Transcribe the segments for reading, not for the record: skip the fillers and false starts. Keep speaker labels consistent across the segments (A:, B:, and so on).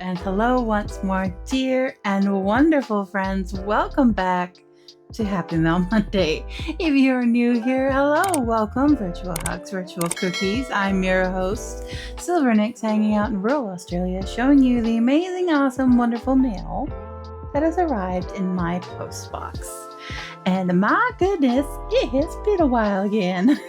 A: and hello once more, dear and wonderful friends. Welcome back to Happy Mail Monday. If you're new here, hello, welcome. Virtual hugs, virtual cookies. I'm your host, Silver Nix, hanging out in rural Australia, showing you the amazing, awesome, wonderful mail that has arrived in my post box. And my goodness, it has been a while again.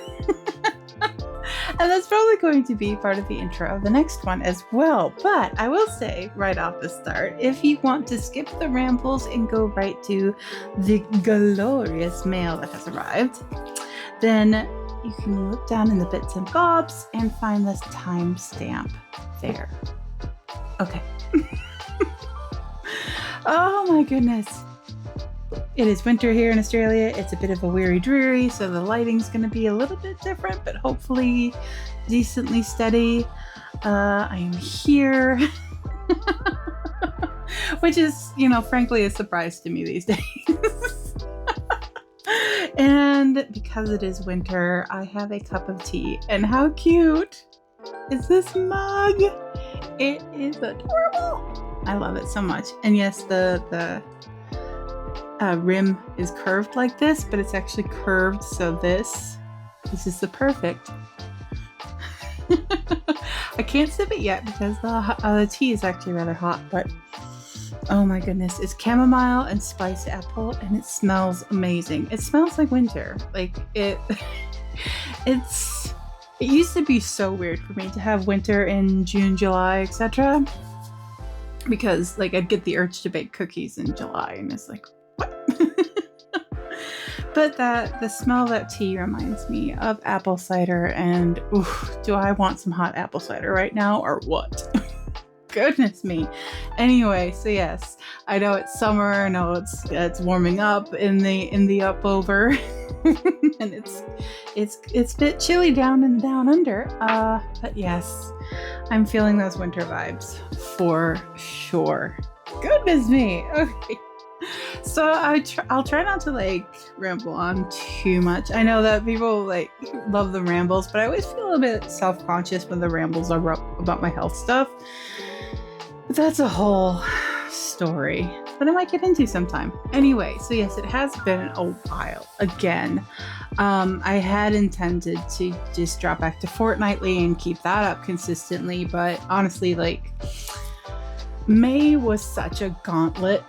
A: And that's probably going to be part of the intro of the next one as well. But I will say right off the start, if you want to skip the rambles and go right to the glorious mail that has arrived, then you can look down in the bits and bobs and find this timestamp there. Okay. Oh my goodness. It is winter here in Australia. It's a bit of a weary dreary, so the lighting's going to be a little bit different, but hopefully decently steady. I am here, which is, frankly, a surprise to me these days. And because it is winter, I have a cup of tea. And how cute is this mug? It is adorable. I love it so much. And yes, the rim is curved like this, but it's actually curved, so this is the perfect. I can't sip it yet because the tea is actually rather hot, but oh my goodness, it's chamomile and spice apple, and it smells amazing. It smells like winter. Like it used to be so weird for me to have winter in June, July, etc. Because I'd get the urge to bake cookies in July, and it's like, but the smell of that tea reminds me of apple cider, and do I want some hot apple cider right now or what? Goodness me. Anyway, so yes, I know it's summer. I know it's warming up in the up over, and it's a bit chilly down in the down under. But yes, I'm feeling those winter vibes for sure. Goodness me. Okay. So I'll try not to ramble on too much. I know that people love the rambles, but I always feel a little bit self-conscious when the rambles are about my health stuff. But that's a whole story that I might get into sometime. Anyway, so yes, it has been a while again. I had intended to just drop back to fortnightly and keep that up consistently, but honestly, May was such a gauntlet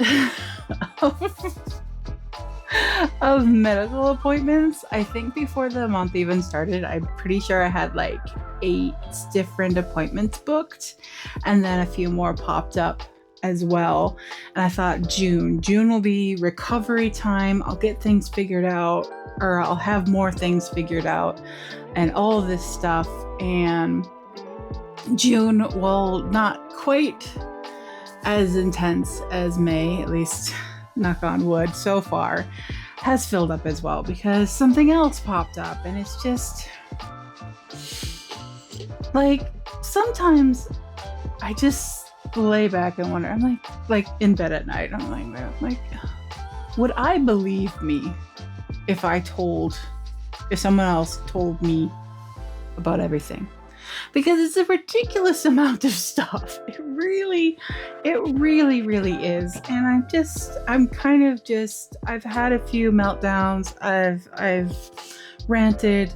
A: of medical appointments. I think before the month even started, I'm pretty sure I had 8 different appointments booked, and then a few more popped up as well. And I thought June will be recovery time. I'll get things figured out, or I'll have more things figured out and all of this stuff. And June, well, not quite as intense as May, at least knock on wood so far, has filled up as well because something else popped up. And it's just sometimes I just lay back and wonder, I'm like in bed at night, I'm like, would I believe me if someone else told me about everything? Because it's a ridiculous amount of stuff. It really is. And I've had a few meltdowns. I've ranted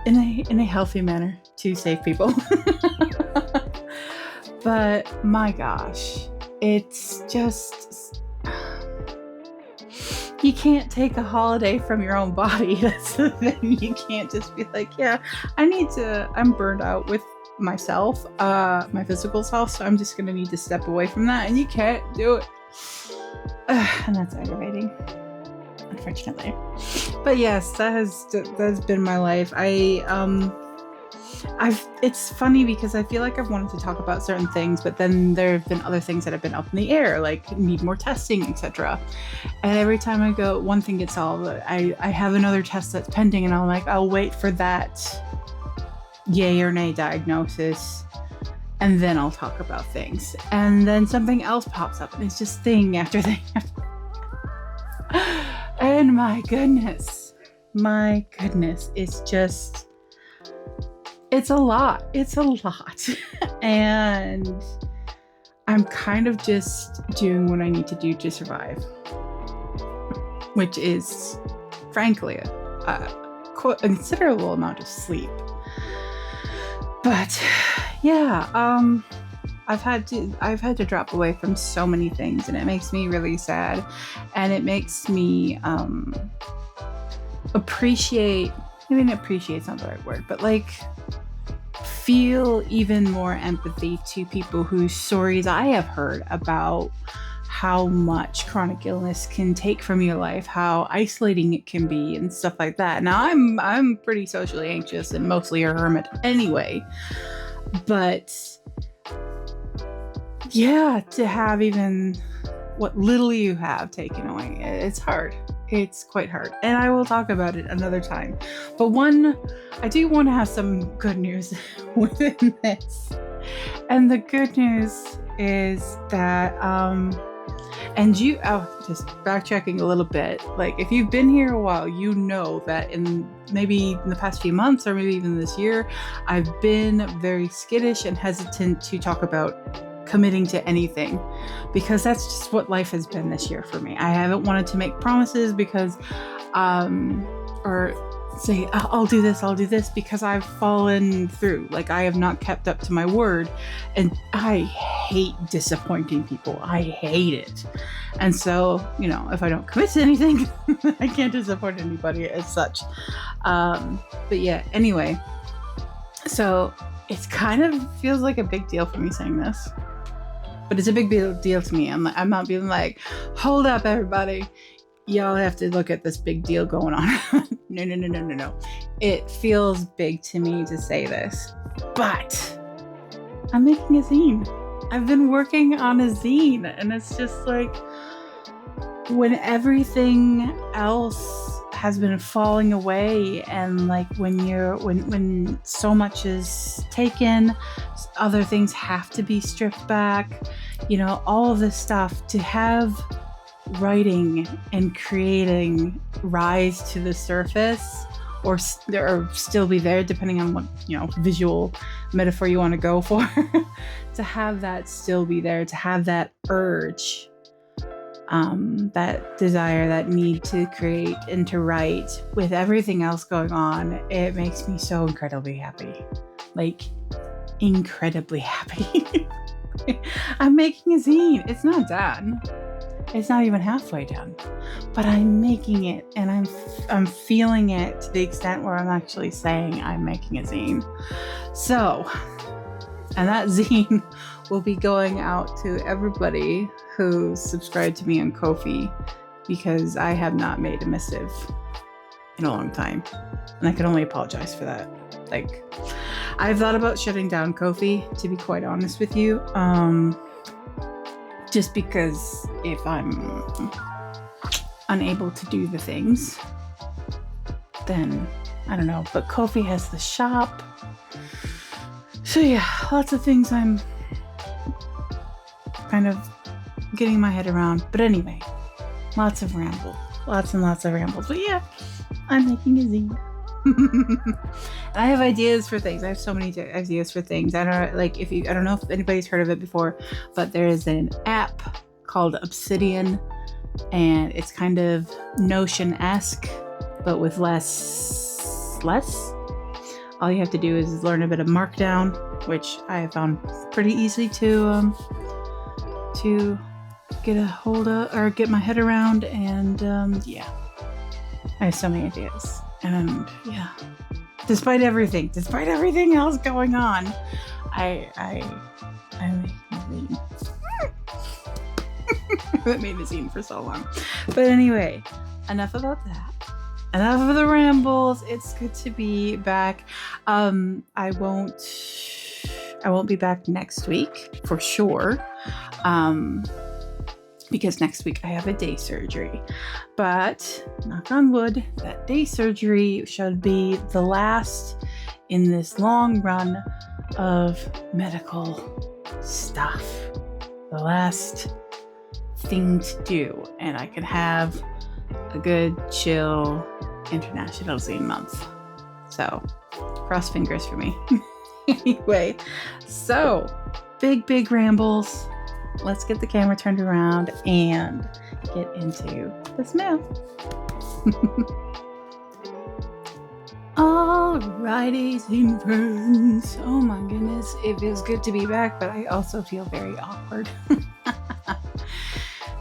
A: in a healthy manner to save people. But my gosh, it's just, you can't take a holiday from your own body. That's the thing. You can't just be like, yeah, I'm burned out with myself, my physical self, so I'm just going to need to step away from that. And you can't do it. And that's aggravating, unfortunately. But yes, that's been my life. It's funny because I feel like I've wanted to talk about certain things, but then there have been other things that have been up in the air, need more testing, etc. And every time I go, one thing gets solved, I have another test that's pending, and I'll wait for that yay or nay diagnosis, and then I'll talk about things. And then something else pops up, and it's just thing after thing after. And my goodness, it's just, It's a lot. It's a lot. And I'm kind of just doing what I need to do to survive, which is, frankly, a considerable amount of sleep. But yeah, I've had to drop away from so many things, and it makes me really sad, and it makes me appreciate. I mean, appreciate's not the right word, but like feel even more empathy to people whose stories I have heard about how much chronic illness can take from your life, how isolating it can be, and stuff like that. Now, I'm pretty socially anxious and mostly a hermit anyway, but yeah, to have even what little you have taken away, it's hard. It's quite hard, and I will talk about it another time. But I do want to have some good news within this, and the good news is that just backtracking a little bit, like if you've been here a while, you know that maybe in the past few months or maybe even this year, I've been very skittish and hesitant to talk about committing to anything, because that's just what life has been this year for me. I haven't wanted to make promises because or say I'll do this, because I've fallen through. Like, I have not kept up to my word, and I hate disappointing people. I hate it. And so, if I don't commit to anything, I can't disappoint anybody as such. But yeah, anyway, so it's kind of feels like a big deal for me saying this, but it's a big deal to me. I'm not being like, hold up, everybody, y'all have to look at this big deal going on. No. It feels big to me to say this, but I'm making a zine. I've been working on a zine, and it's just like, when everything else has been falling away, and like when so much is taken, other things have to be stripped back, all of this stuff, to have writing and creating rise to the surface, or still be there, depending on what visual metaphor you want to go for. To have that still be there, to have that urge, that desire, that need to create and to write, with everything else going on, it makes me so incredibly happy. Like, incredibly happy. I'm making a zine. It's not done. It's not even halfway done, but I'm making it, and I'm feeling it to the extent where I'm actually saying I'm making a zine. So, and that zine will be going out to everybody who's subscribed to me on Ko-fi, because I have not made a missive in a long time, and I can only apologize for that. Like, I've thought about shutting down Ko-fi, to be quite honest with you. Just because if I'm unable to do the things, then I don't know. But Ko-fi has the shop. So yeah, lots of things I'm kind of getting my head around. But anyway, lots and lots of rambles. But yeah, I'm making a zine. I have ideas for things. I have so many ideas for things. I don't know if anybody's heard of it before, but there is an app called Obsidian, and it's kind of Notion-esque, but with less. All you have to do is learn a bit of Markdown, which I have found pretty easy to get a hold of, or get my head around, and yeah, I have so many ideas. And yeah, despite everything else going on, I made a zine. I haven't made a zine for so long. But anyway, enough about that. Enough of the rambles. It's good to be back. I won't be back next week for sure. Because next week I have a day surgery. But, knock on wood, that day surgery should be the last in this long run of medical stuff. The last thing to do. And I can have a good, chill International Zine Month. So, Cross fingers for me. Anyway, so big rambles. Let's get the camera turned around and get into this mail. Alrighty, Zine friends. Oh my goodness, it feels good to be back, but I also feel very awkward.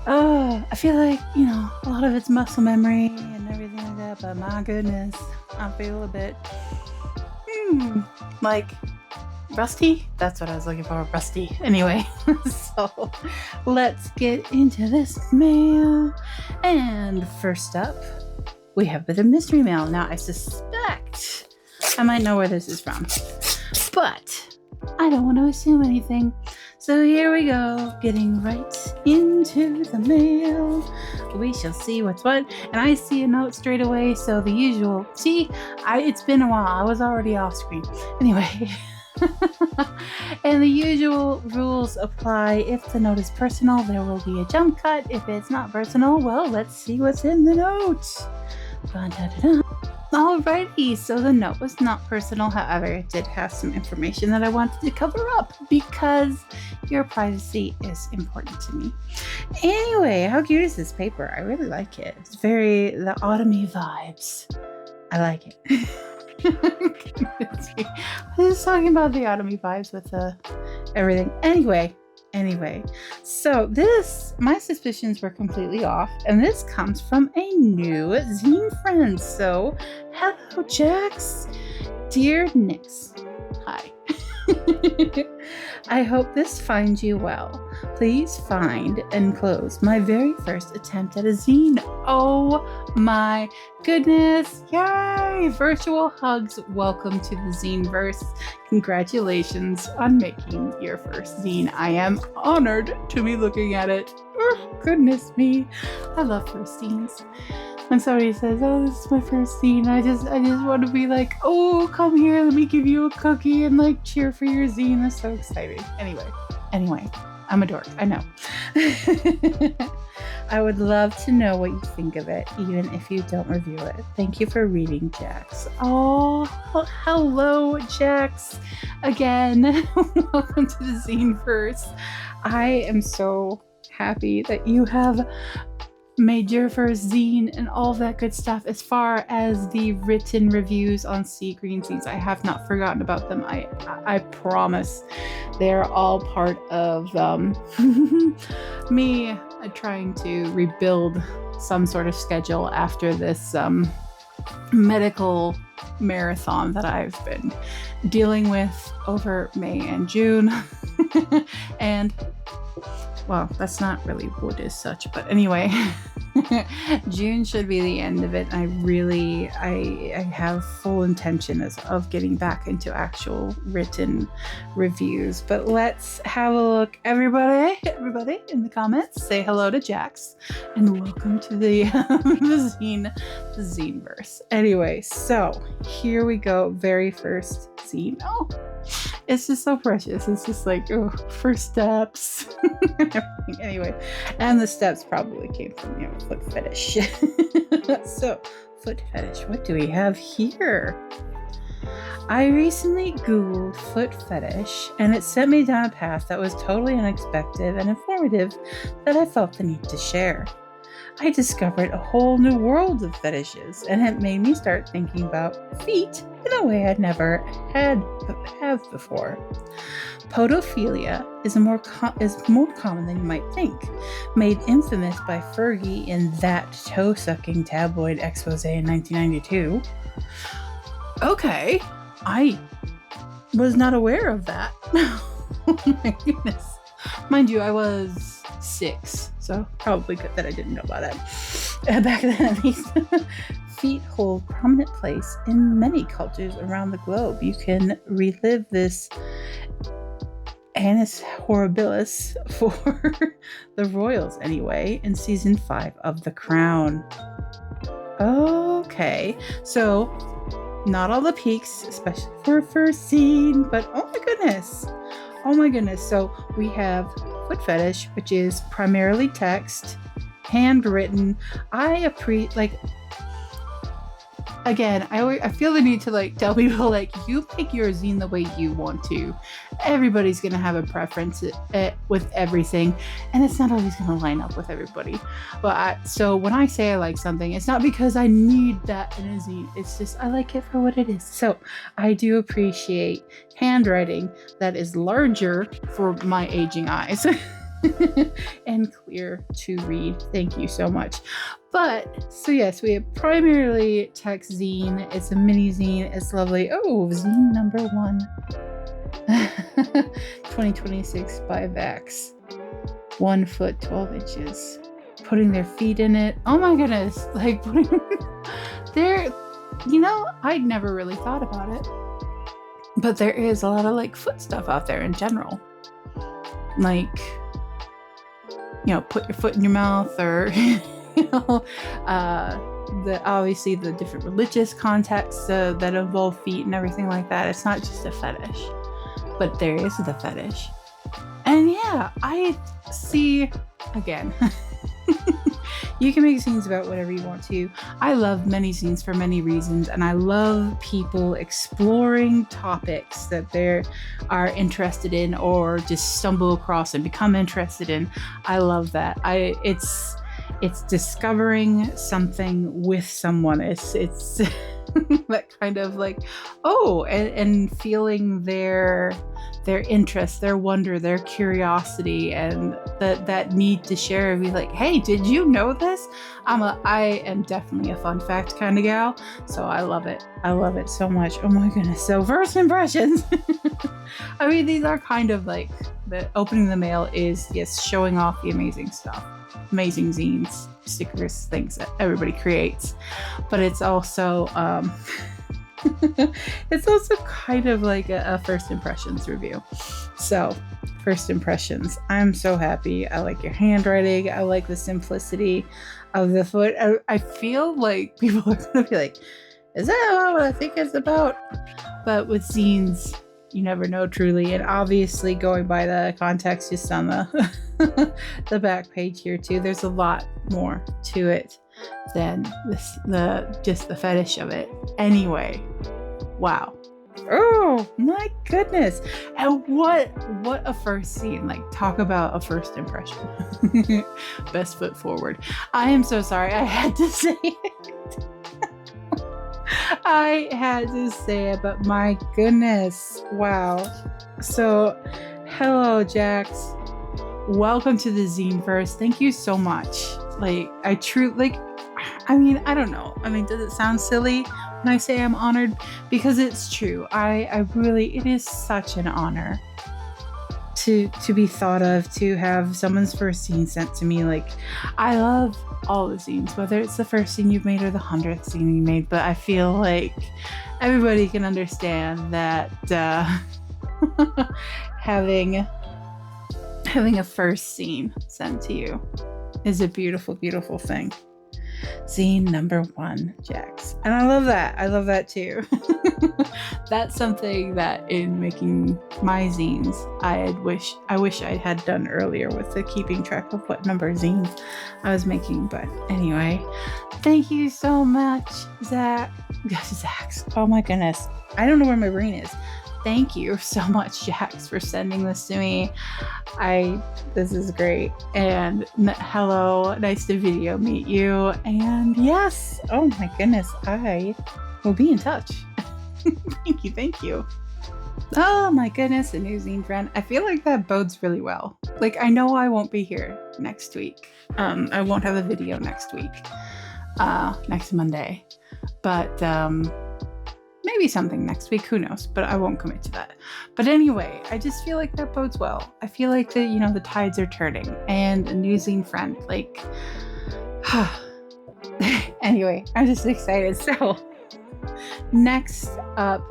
A: I feel like, a lot of it's muscle memory and everything like that, but my goodness, I feel a bit like rusty. That's what I was looking for, rusty. Anyway, so let's get into this mail. And first up, we have a bit of mystery mail. Now, I suspect I might know where this is from, but I don't want to assume anything. So here we go, getting right into the mail. We shall see what's what. And I see a note straight away, so the usual. See, it's been a while. I was already off screen. Anyway. And the usual rules apply. If the note is personal, there will be a jump cut. If it's not personal, well, let's see what's in the note. Alrighty, so the note was not personal. However, it did have some information that I wanted to cover up because your privacy is important to me. Anyway, how cute is this paper? I really like it. It's very the autumny vibes. I like it. I was talking about the autumny vibes with everything. Anyway, so my suspicions were completely off, and this comes from a new zine friend. So, hello, Jax. Dear Nix, hi. I hope this finds you well. Please find and close my very first attempt at a zine. Oh my goodness. Yay! Virtual hugs. Welcome to the Zineverse. Congratulations on making your first zine. I am honored to be looking at it. Oh, goodness me. I love first zines. When somebody says, oh, this is my first zine, I just want to be like, oh, come here, let me give you a cookie and like cheer for your zine. That's so exciting. Anyway, I'm a dork. I know. I would love to know what you think of it, even if you don't review it. Thank you for reading, Jax. Oh, hello, Jax. Again, welcome to the Zineverse. I am so happy that you have made your first zine and all that good stuff. As far as the written reviews on seagreenzines, I have not forgotten about them. I promise they're all part of me trying to rebuild some sort of schedule after this medical marathon that I've been dealing with over May and June. And well, that's not what it is such, but anyway, June should be the end of it. I have full intention of getting back into actual written reviews. But let's have a look. Everybody in the comments, say hello to Jax and welcome to the Zineverse. Anyway, so here we go. Very first zine. Oh, it's just so precious. It's just like, oh, first steps. Anyway, and the steps probably came from, foot fetish. So, foot fetish. What do we have here? I recently Googled foot fetish, and it sent me down a path that was totally unexpected and informative that I felt the need to share. I discovered a whole new world of fetishes, and it made me start thinking about feet in a way I'd never have before. Podophilia is more common than you might think. Made infamous by Fergie in that toe-sucking tabloid expose in 1992. Okay, I was not aware of that. Oh my goodness. Mind you, I was 6, so probably good that I didn't know about that. Back then, at least. Feet hold prominent place in many cultures around the globe. You can relive this annus horribilis for the royals anyway in season 5 of The Crown. Okay, so not all the peaks, especially for a first scene, but oh my goodness. So we have foot fetish, which is primarily text, handwritten. again, I feel the need to like tell people like, you pick your zine the way you want to. Everybody's gonna have a preference with everything, and it's not always gonna line up with everybody. But so when I say I like something, it's not because I need that in a zine. It's just I like it for what it is. So I do appreciate handwriting that is larger for my aging eyes. And clear to read. Thank you so much. But so yes, we have primarily text zine. It's a mini zine. It's lovely. Oh, zine number 1. 2026 by Vax. 1 foot 12 inches. Putting their feet in it. Oh my goodness. Like putting there, I'd never really thought about it. But there is a lot of like foot stuff out there in general. Like, put your foot in your mouth, or obviously the different religious contexts that involve feet and everything like that. It's not just a fetish, but there is the fetish. And yeah, I see, again, you can make zines about whatever you want to. I love many zines for many reasons, and I love people exploring topics that they are interested in or just stumble across and become interested in. I love that. It's discovering something with someone. It's that kind of like, and feeling their interest, their wonder, their curiosity, and that need to share and be like, hey, did you know this? I am definitely a fun fact kind of gal, so I love it. I love it so much. Oh my goodness. So first impressions. I mean, these are kind of like, the opening the mail is, yes, showing off the amazing stuff, amazing zines, stickers, things that everybody creates, but it's also it's also kind of like a first impressions review. So first impressions, I'm so happy. I like your handwriting. I like the simplicity of the foot. I feel like people are gonna be like, is that what I think it's about? But with zines, you never know truly. And obviously, going by the context just on the the back page here too, there's a lot more to it than just the fetish of it. Anyway, wow. Oh my goodness. And what a first scene. Like, talk about a first impression. Best foot forward. I am so sorry I had to say it. I had to say it, but my goodness. Wow. So, hello, Jax. Welcome to the Zine Verse. Thank you so much. Like, I don't know. I mean, does it sound silly when I say I'm honored? Because it's true. I really, it is such an honor to be thought of, to have someone's first zine sent to me. Like, I love all the zines, whether it's the first zine you've made or the 100th zine you made, but I feel like everybody can understand that having a first zine sent to you is a beautiful, beautiful thing. Zine number 1, Jax. And I love that. I love that too. That's something that in making my zines, I wish I had done earlier with the keeping track of what number zines I was making. But anyway, thank you so much, Zach. Zax. Oh my goodness. I don't know where my brain is. Thank you so much, Jax, for sending this to me. This is great. And hello, nice to video meet you. And yes, oh my goodness, I will be in touch. Thank you. Oh my goodness, a new zine friend. I feel like that bodes really well. Like, I know I won't be here next week. I won't have a video next week, next Monday. But maybe something next week, who knows, but I won't commit to that. But anyway, I just feel like that bodes well. I feel like the tides are turning, and a new zine friend, like, anyway, I'm just excited. So next up,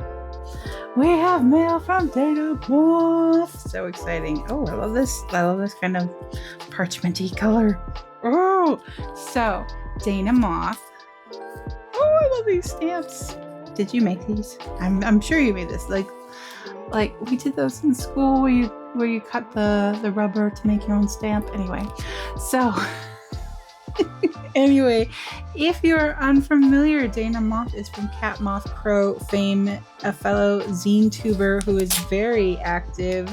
A: we have mail from Dayna Moth. So exciting. Oh, I love this kind of parchmenty color. Oh, so Dayna Moth. Oh, I love these stamps. Did you make these? I'm sure you made this. Like we did those in school where you cut the rubber to make your own stamp. Anyway, so Anyway, if you're unfamiliar, Dayna Moth is from Cat Moth Crow fame, a fellow zine tuber who is very active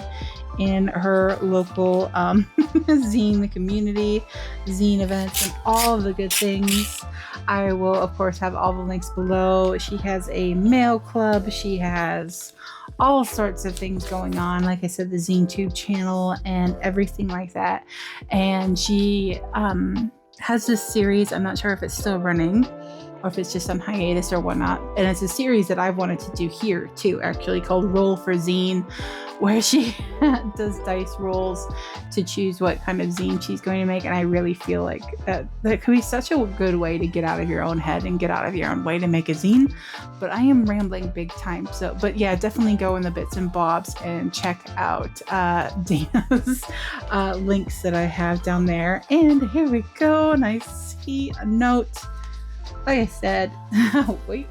A: in her local zine community, zine events, and all of the good things. I will, of course, have all the links below. She has a mail club. She has all sorts of things going on. Like I said, the ZineTube channel and everything like that. And she has this series. I'm not sure if it's still running or if it's just on hiatus or whatnot. And it's a series that I've wanted to do here too, actually, called Roll for Zine, where she does dice rolls to choose what kind of zine she's going to make. And I really feel like that could be such a good way to get out of your own head and get out of your own way to make a zine. But I am rambling big time. So, but yeah, definitely go in the bits and bobs and check out Dayna's links that I have down there. And here we go. And I see a note. Like I said, wait.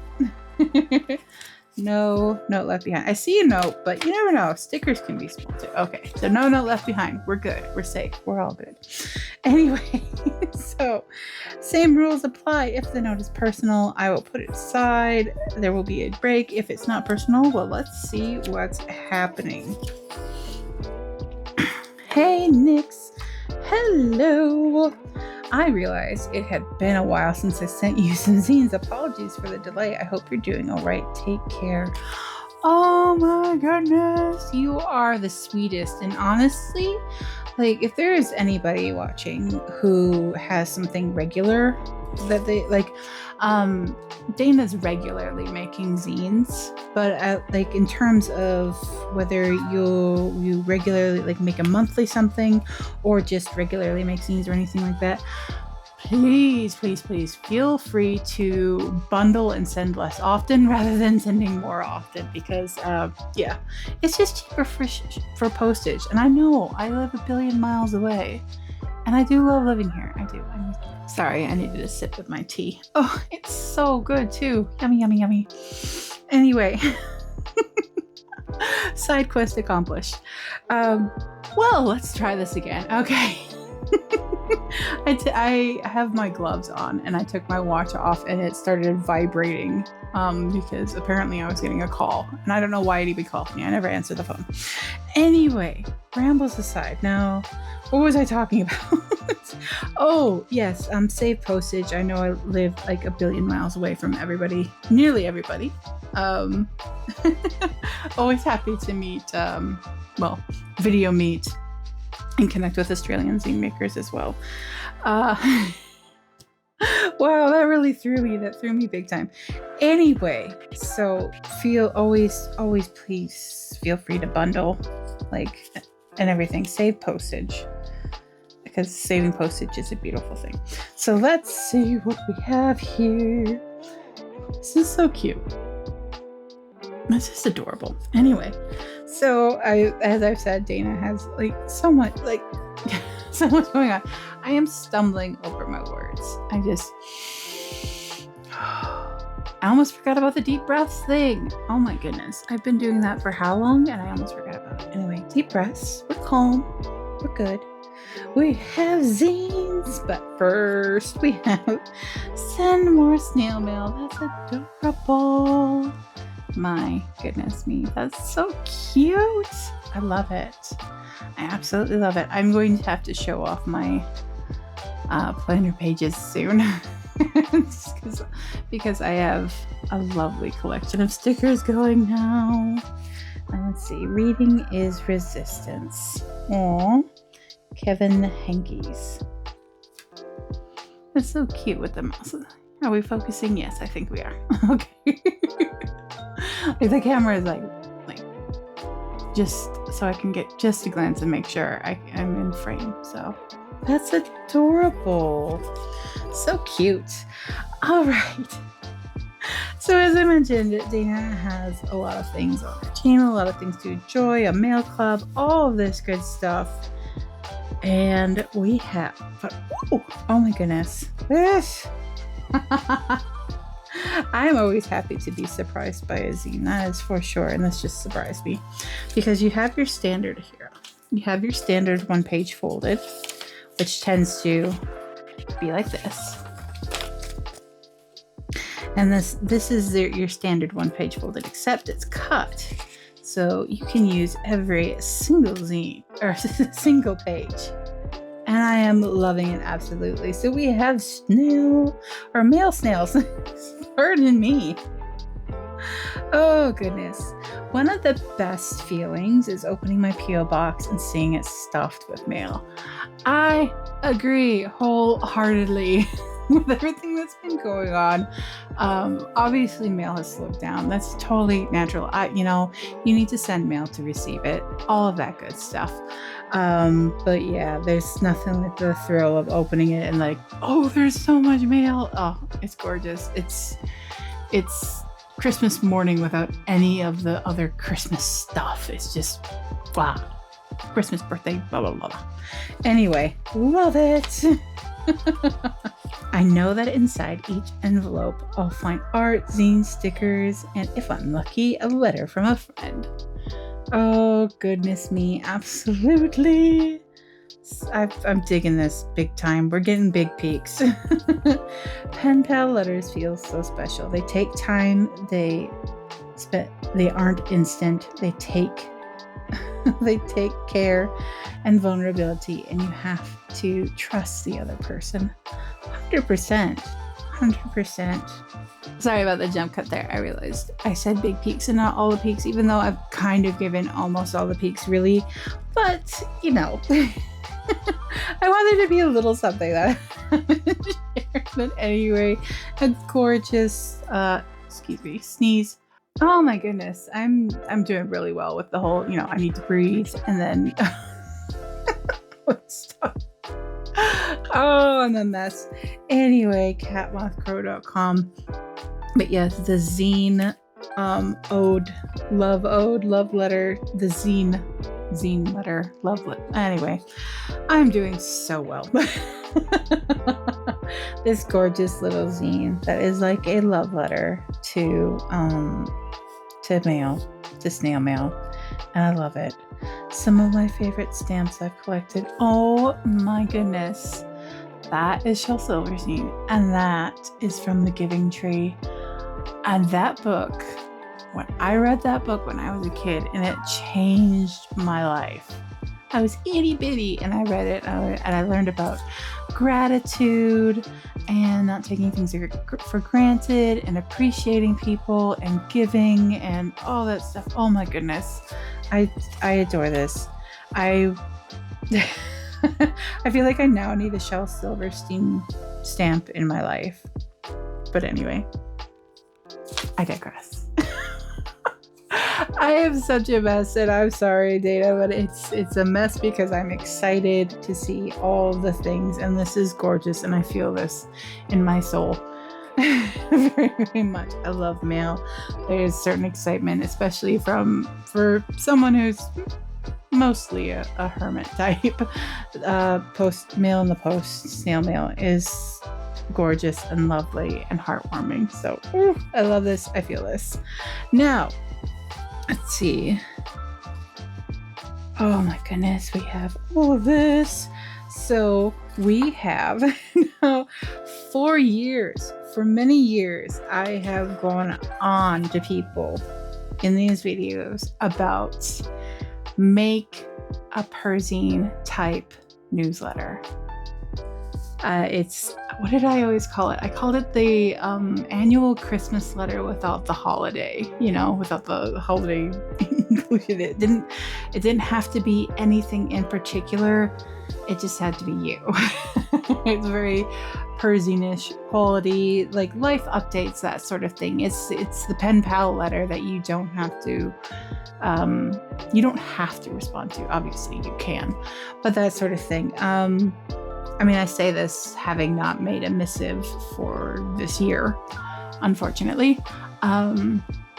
A: No note left behind. I see a note, but you never know. Stickers can be small too. Okay, so no note left behind. We're good. We're safe. We're all good. Anyway, so same rules apply. If the note is personal, I will put it aside. There will be a break. If it's not personal, well, let's see what's happening. Hey, Nix. Hello. I realized it had been a while since I sent you some zines. Apologies for the delay. I hope you're doing all right. Take care. Oh my goodness. You are the sweetest. And honestly, like, if there is anybody watching who has something regular that they like, Dayna's regularly making zines, but like in terms of whether you regularly like make a monthly something or just regularly make zines or anything like that, please feel free to bundle and send less often rather than sending more often, because yeah, it's just cheaper for postage. And I know I live a billion miles away, and I do love living here. I do. Sorry, I needed a sip of my tea. Oh, it's so good too. Yummy, yummy, yummy. Anyway, side quest accomplished. Well, let's try this again. Okay. I have my gloves on and I took my watch off and it started vibrating because apparently I was getting a call, and I don't know why it even called me. I never answered the phone. Anyway, rambles aside. Now, what was I talking about? Oh, yes, save postage. I know I live like a billion miles away from everybody, nearly everybody. Always happy to meet, video meet and connect with Australian zine makers as well. Wow, that really threw me. That threw me big time. Anyway, so please feel free to bundle, like, and everything. Save postage, because saving postage is a beautiful thing. So let's see what we have here. This is so cute. This is adorable. Anyway, so as I've said, Dayna has like so much going on. I am stumbling over my words. I almost forgot about the deep breaths thing. Oh my goodness. I've been doing that for how long? And I almost forgot about it. Anyway, deep breaths. We're calm. We're good. We have zines, but first we have send more snail mail. That's adorable. My goodness me. That's so cute. I love it. I absolutely love it. I'm going to have to show off my planner pages soon. because I have a lovely collection of stickers going now. And let's see. Reading is resistance. Aww. Kevin Hankies. That's so cute with the mouse. Are we focusing? Yes, I think we are. Okay. Like the camera is like just so I can get just a glance and make sure I'm in frame. So that's adorable. So cute. All right. So as I mentioned, Dayna has a lot of things on her channel, a lot of things to enjoy, a mail club, all of this good stuff. And we have, oh my goodness. I'm always happy to be surprised by a zine, that is for sure. And this just surprised me because you have your standard here. You have your standard one-page folded, which tends to be like this. And this is your standard one-page folded, except it's cut. So you can use every single zine or single page. And I am loving it absolutely. So we have male snails. Pardon me. Oh goodness. One of the best feelings is opening my P.O. box and seeing it stuffed with mail. I agree wholeheartedly with everything that's been going on. Obviously mail has slowed down. That's totally natural. You need to send mail to receive it. All of that good stuff. But yeah, there's nothing like the thrill of opening it and like, oh, there's so much mail. Oh, it's gorgeous. It's Christmas morning without any of the other Christmas stuff. It's just, wow. Christmas, birthday, blah, blah, blah. Anyway, love it. I know that inside each envelope, I'll find art, zine stickers, and if I'm lucky, a letter from a friend. Oh, goodness me. Absolutely. I'm digging this big time. We're getting big peaks. Pen pal letters feel so special. They take time. They aren't instant. They take care and vulnerability, and you have to trust the other person. 100%. Sorry about the jump cut there. I realized I said big peaks and not all the peaks, even though I've kind of given almost all the peaks, really. But, I wanted to be a little something that I haven't shared. But anyway, a gorgeous, sneeze. Oh my goodness. I'm doing really well with the whole, I need to breathe and then stop. Oh, and the mess. Anyway, catmothcrow.com. But yes, the zine love letter, the zine letter, love letter. Anyway, I'm doing so well. This gorgeous little zine that is like a love letter to snail mail, and I love it. Some of my favorite stamps I've collected. Oh my goodness. That is Shel Silverstein, and that is from The Giving Tree. And that book, when I read that book when I was a kid, and it changed my life. I was itty bitty and I read it, and I learned about gratitude and not taking things for granted and appreciating people and giving and all that stuff. Oh my goodness. I adore this. I feel like I now need a Shel Silverstein stamp in my life. But anyway, I digress. I am such a mess, and I'm sorry, Dayna, but it's a mess because I'm excited to see all the things, and this is gorgeous, and I feel this in my soul very, very much. I love mail. There's certain excitement, especially for someone who's mostly a hermit type. Mail in the post, snail mail is gorgeous and lovely and heartwarming. So I love this. I feel this. Now, let's see. Oh my goodness, we have all of this. So we have now for many years, I have gone on to people in these videos about make a Perzine type newsletter. What did I always call it? I called it the annual Christmas letter without the holiday, without the holiday included. It didn't have to be anything in particular. It just had to be you. It's very Perzine-ish quality, like life updates, that sort of thing. It's the pen pal letter that you don't have to respond to. Obviously you can, but that sort of thing. I say this having not made a missive for this year, unfortunately.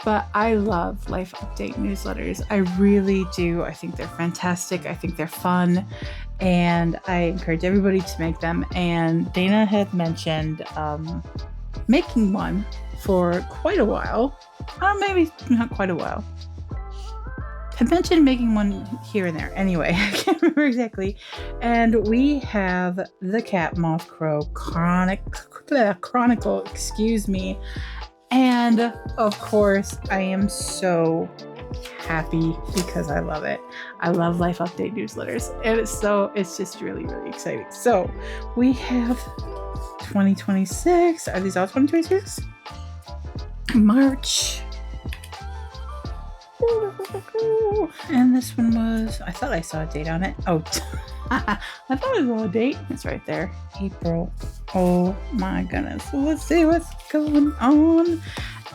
A: But I love life update newsletters. I really do. I think they're fantastic. I think they're fun. And I encourage everybody to make them. And Dayna had mentioned making one for quite a while. Maybe not quite a while. I mentioned making one here and there. Anyway, I can't remember exactly. And we have the Cat Moth Crow Chronicle, And of course, I am so happy because I love it. I love Life Update newsletters. And it's just really, really exciting. So we have 2026. Are these all 2026? March. And this one was, I thought I saw a date on it. Oh, I thought it was a date. It's right there. April. Oh my goodness. Let's see what's going on.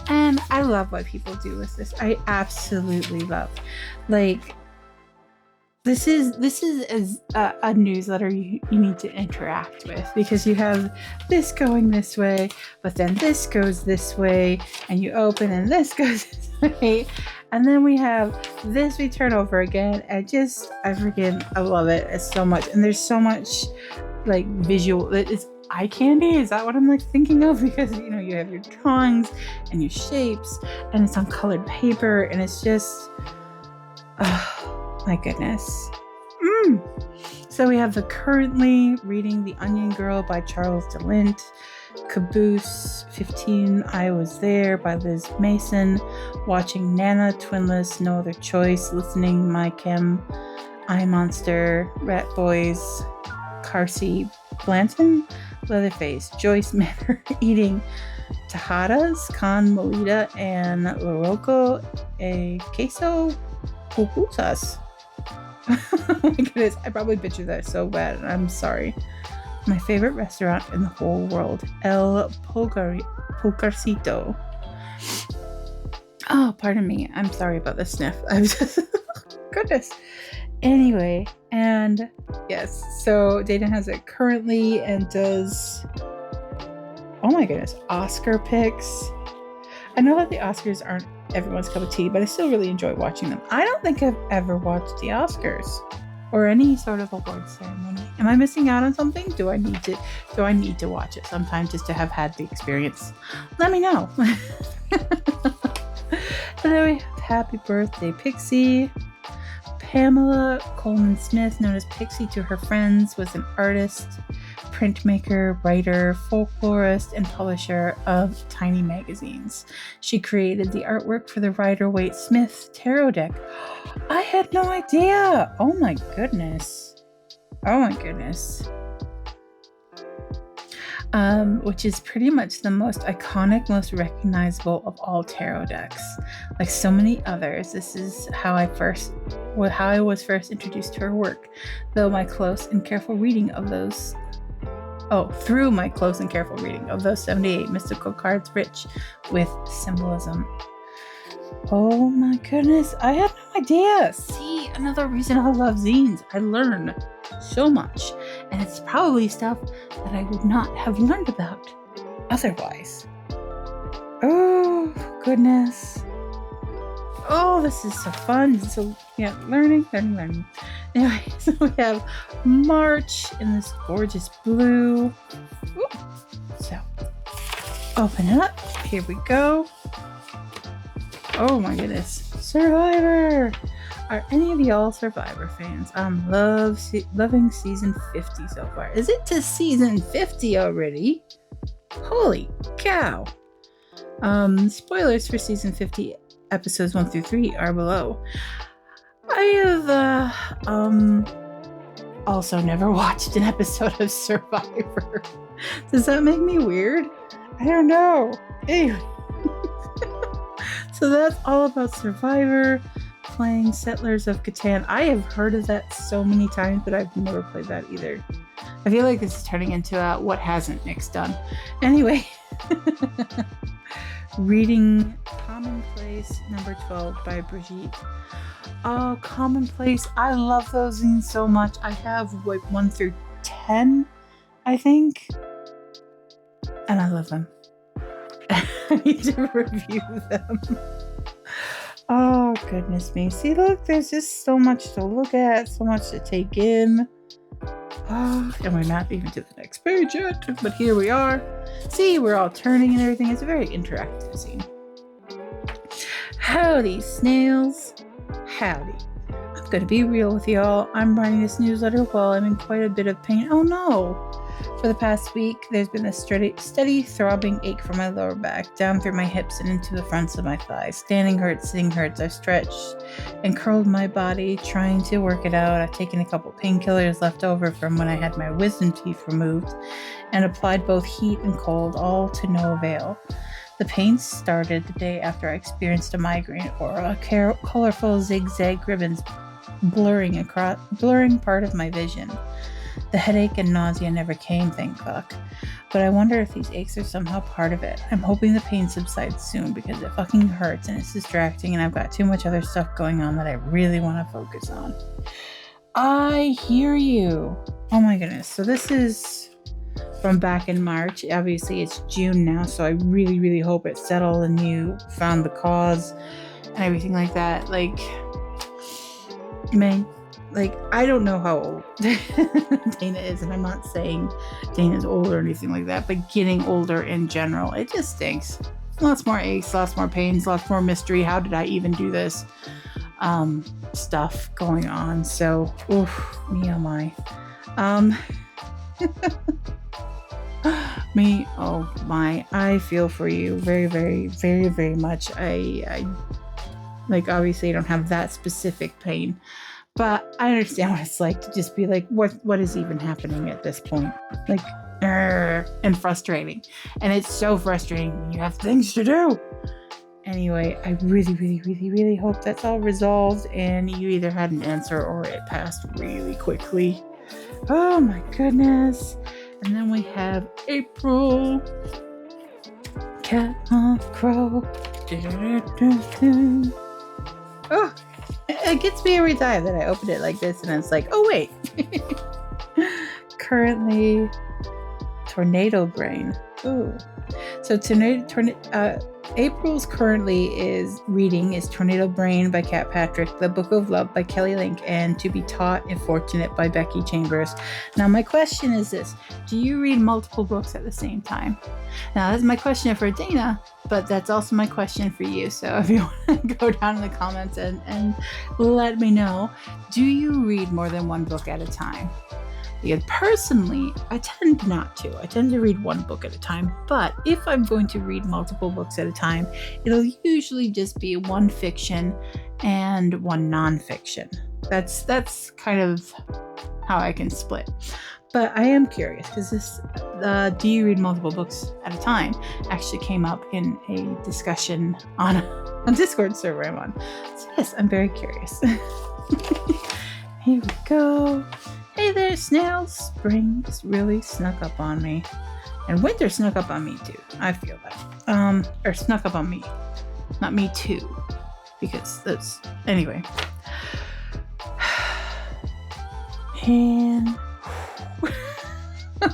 A: And I love what people do with this. I absolutely love. Like, this is a newsletter you need to interact with, because you have this going this way, but then this goes this way, and you open and this goes this way, and then we have this we turn over again. I love it. It's so much, and there's so much like visual. It's eye candy. Is that what I'm like thinking of? Because you have your drawings and your shapes, and it's on colored paper, and it's just. My goodness. So we have the currently reading The Onion Girl by Charles DeLint, Caboose 15, I Was There by Liz Mason, watching Nana, Twinless, No Other Choice, listening My Chem, I Monster, Rat Boys, Carsey Blanton, Leatherface, Joyce Manor, eating Tajadas, Con Molita, and Loroco, a queso pupusas. Oh my goodness, I probably butchered that so bad, and I'm sorry. My favorite restaurant in the whole world, El Pulgarcito. Oh, pardon me. I'm sorry about the sniff. I'm just, goodness. Anyway, and yes, so Dayna has it currently and does, oh my goodness, Oscar picks. I know that the Oscars aren't everyone's cup of tea, but I still really enjoy watching them. I don't think I've ever watched the Oscars or any sort of award ceremony. Am I missing out on something? Do I need to watch it sometime just to have had the experience? Let me know. And then we have Happy Birthday Pixie. Pamela Coleman Smith, known as Pixie to her friends, was an artist, printmaker, writer, folklorist, and publisher of tiny magazines. She created the artwork for the Rider-Waite Smith tarot deck. I had no idea. Oh my goodness. Which is pretty much the most iconic, most recognizable of all tarot decks. Like so many others, this is how I was first introduced to her work, through my close and careful reading of those 78 mystical cards rich with symbolism. Oh my goodness, I had no idea. See, another reason I love zines. I learn so much, and it's probably stuff that I would not have learned about otherwise. Oh goodness. Oh, this is so fun. So yeah, learning. Anyway, so we have March in this gorgeous blue. Ooh. So open it up. Here we go. Oh my goodness. Survivor. Are any of y'all Survivor fans? I'm loving season 50 so far. Is it to season 50 already? Holy cow. Spoilers for season 50, episodes 1 through 3 are below. I have also never watched an episode of Survivor. Does that make me weird? I don't know. Anyway. So that's all about Survivor, playing Settlers of Catan. I have heard of that so many times, but I've never played that either. I feel like this is turning into what hasn't Nick's done. Anyway. Reading Commonplace number 12 by Brigitte. Oh, Commonplace. I love those zines so much. I have 1 through 10, I think. And I love them. I need to review them. Oh, goodness me. See, look, there's just so much to look at, so much to take in. Oh, and we're not even to the next page yet, but here we are. See, we're all turning and everything. It's a very interactive scene. Howdy, snails. Howdy. I'm gonna be real with y'all. I'm writing this newsletter while I'm in quite a bit of pain. Oh no! For the past week, there's been a steady throbbing ache from my lower back, down through my hips and into the fronts of my thighs. Standing hurts, sitting hurts. I've stretched and curled my body, trying to work it out. I've taken a couple painkillers left over from when I had my wisdom teeth removed, and applied both heat and cold, all to no avail. The pain started the day after I experienced a migraine, or a colorful zigzag ribbons blurring part of my vision. The headache and nausea never came, thank fuck. But I wonder if these aches are somehow part of it. I'm hoping the pain subsides soon because it fucking hurts and it's distracting and I've got too much other stuff going on that I really want to focus on. I hear you. Oh my goodness. So this is from back in March. Obviously it's June now, so I really, really hope it's settled and you found the cause and everything like that. Like, man, like, I don't know how old Dayna is, and I'm not saying Dayna's old or anything like that, but getting older in general, it just stinks. Lots more aches, lots more pains, lots more mystery. How did I even do this? Stuff going on. So, oof, me oh my. Me oh my. I feel for you very, very, very, very much. I like, obviously I don't have that specific pain, but I understand what it's like to just be like, what is even happening at this point? Like, and frustrating. And it's so frustrating when you have things to do. Anyway, I really, really, really, really hope that's all resolved and you either had an answer or it passed really quickly. Oh my goodness. And then we have April. Cat, moth, crow. Oh, it gets me every time that I open it like this and it's like, oh wait. Currently, tornado brain. Ooh. So April's currently reading is Tornado Brain by Kat Patrick, The Book of Love by Kelly Link, and To Be Taught If Fortunate by Becky Chambers. Now my question is this: do you read multiple books at the same time? Now that's my question for Dayna, but that's also my question for you. So if you want to go down in the comments and let me know, do you read more than one book at a time? Because personally, I tend not to. I tend to read one book at a time. But if I'm going to read multiple books at a time, it'll usually just be one fiction and one nonfiction. That's kind of how I can split. But I am curious because this, do you read multiple books at a time, actually came up in a discussion on a Discord server I'm on. So yes, I'm very curious. Here we go. Hey there, snails. Spring just really snuck up on me. And winter snuck up on me too. I feel that. Or snuck up on me. Not me too. Because that's... Anyway. And...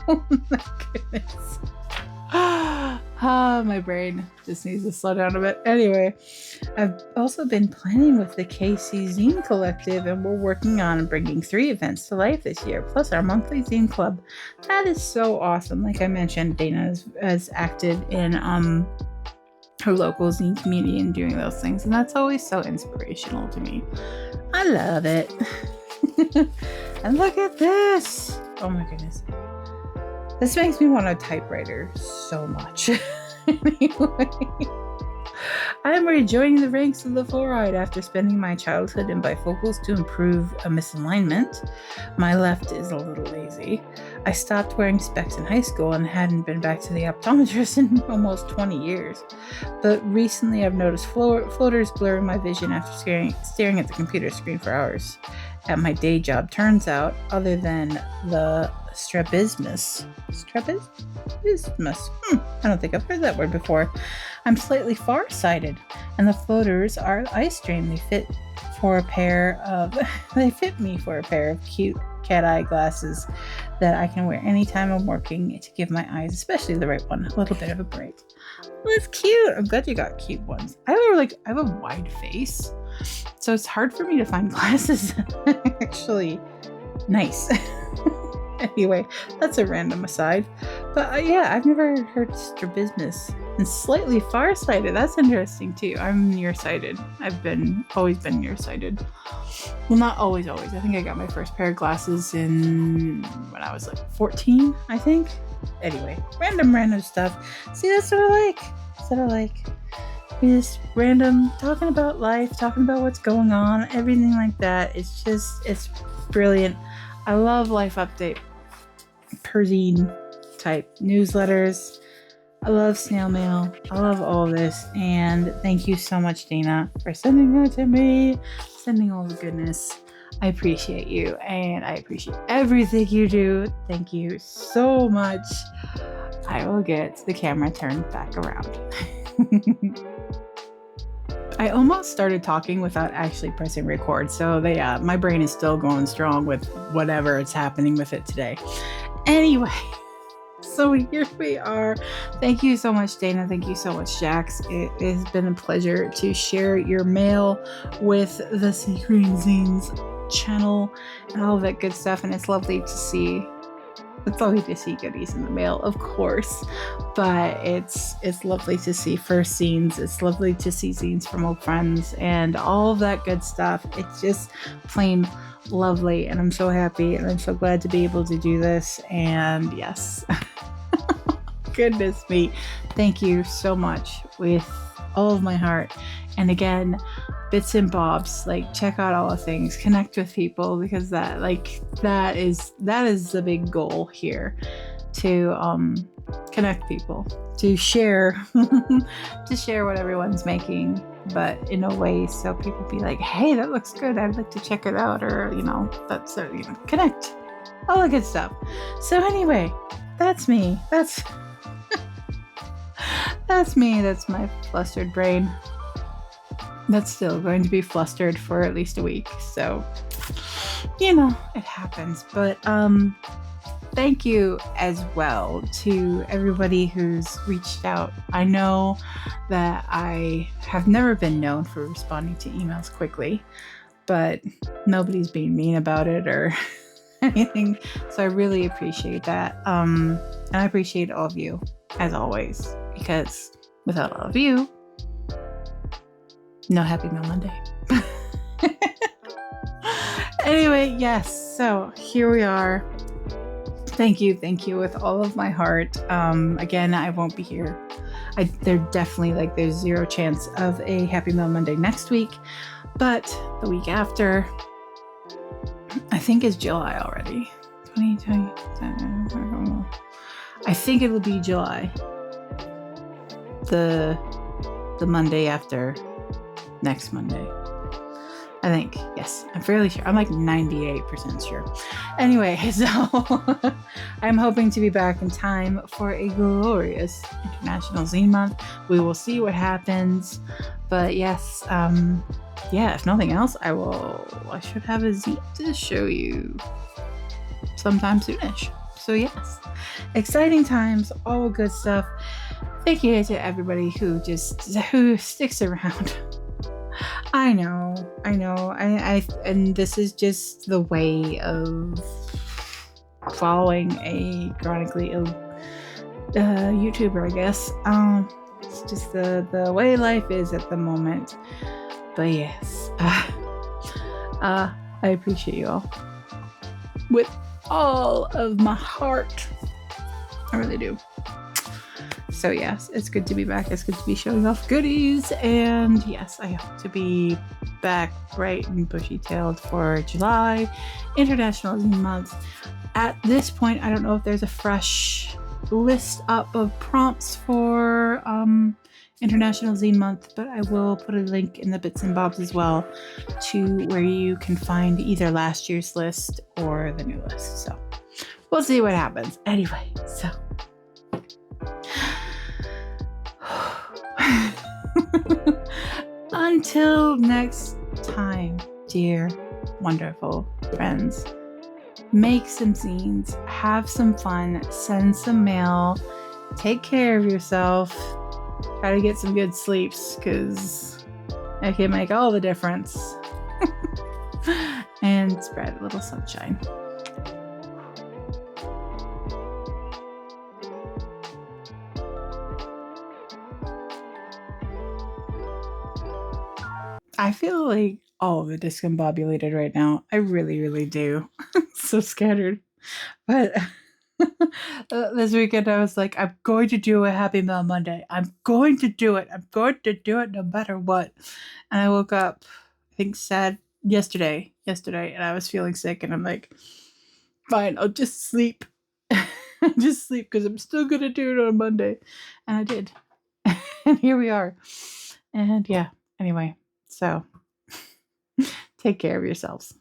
A: oh my goodness. My brain just needs to slow down a bit. Anyway, I've also been planning with the KC Zine Collective, and we're working on bringing 3 events to life this year, plus our monthly zine club. That is so awesome. Like I mentioned, Dayna has acted in her local zine community and doing those things, and that's always so inspirational to me. I love it. And look at this. Oh my goodness. This makes me want a typewriter so much. Anyway, I am rejoining the ranks of the fluoride after spending my childhood in bifocals to improve a misalignment. My left is a little lazy. I stopped wearing specs in high school and hadn't been back to the optometrist in almost 20 years. But recently I've noticed floaters blurring my vision after staring at the computer screen for hours at my day job. Turns out, other than the strabismus. I don't think I've heard that word before. I'm slightly farsighted, and the floaters are eye strain. They fit me for a pair of cute cat eye glasses that I can wear anytime I'm working to give my eyes, especially the right one, a little bit of a break. Well, it's cute. I'm glad you got cute ones. I have a wide face, so it's hard for me to find glasses actually nice. Anyway, that's a random aside. But yeah, I've never heard strabismus and slightly farsighted. That's interesting too. I'm nearsighted. I've always been nearsighted. Well, not always. I think I got my first pair of glasses when I was like 14, I think. Anyway, random stuff. See, that's what I like. That's what I like. Just random, talking about life, talking about what's going on, everything like that. It's brilliant. I love life update per zine type newsletters. I love snail mail. I love all this. And thank you so much, Dayna, for sending that to me, sending all the goodness. I appreciate you, and I appreciate everything you do. Thank you so much. I will get the camera turned back around. I almost started talking without actually pressing record, so my brain is still going strong with whatever is happening with it today. Anyway, so here we are. Thank you so much, Dayna. Thank you so much, Jax. It has been a pleasure to share your mail with the Zines channel and all of that good stuff, and it's lovely to see. It's lovely to see goodies in the mail, of course, but it's lovely to see first zines. It's lovely to see zines from old friends and all of that good stuff. It's just plain lovely, and I'm so happy, and I'm so glad to be able to do this. And yes, goodness me, thank you so much with all of my heart. And again, bits and bobs, like check out all the things, connect with people, because that is the big goal here, to connect people, to share what everyone's making, but in a way so people be like, hey, that looks good, I'd like to check it out, or connect, all the good stuff. So anyway, that's me. That's me. That's my flustered brain. That's still going to be flustered for at least a week. So, it happens. But thank you as well to everybody who's reached out. I know that I have never been known for responding to emails quickly, but nobody's being mean about it or anything. So I really appreciate that. And I appreciate all of you, as always, because without all of you, no Happy Mail Monday. Anyway, yes, so here we are. Thank you with all of my heart. Again, I won't be here. There's zero chance of a Happy Mail Monday next week, but the week after, I think is July already. 2020. I don't know. I think it'll be July. The Monday after next Monday. I think. Yes, I'm fairly sure. I'm like 98% sure. Anyway, so I'm hoping to be back in time for a glorious International Zine Month. We will see what happens. But yes, if nothing else, I should have a zine to show you sometime soonish. So yes, exciting times, all good stuff. Thank you to everybody who sticks around. I know. And this is just the way of following a chronically ill YouTuber, I guess. It's just the way life is at the moment. But yes, I appreciate you all with all of my heart. I really do. So yes, it's good to be back. It's good to be showing off goodies. And yes, I hope to be back bright and bushy-tailed for July, International Zine Month. At this point, I don't know if there's a fresh list up of prompts for International Zine Month, but I will put a link in the bits and bobs as well to where you can find either last year's list or the new list. So we'll see what happens. Anyway, so until next time, dear wonderful friends, make some zines, have some fun, send some mail, take care of yourself, try to get some good sleeps, because it can make all the difference. And spread a little sunshine. I feel like all of it discombobulated right now. I really, really do. So scattered. But this weekend I was like, I'm going to do a Happy Meal Monday. I'm going to do it. I'm going to do it no matter what. And I woke up, I think, sad yesterday, and I was feeling sick, and I'm like, fine, I'll just sleep. Just sleep because I'm still going to do it on Monday. And I did. And here we are. And yeah, anyway, so take care of yourselves.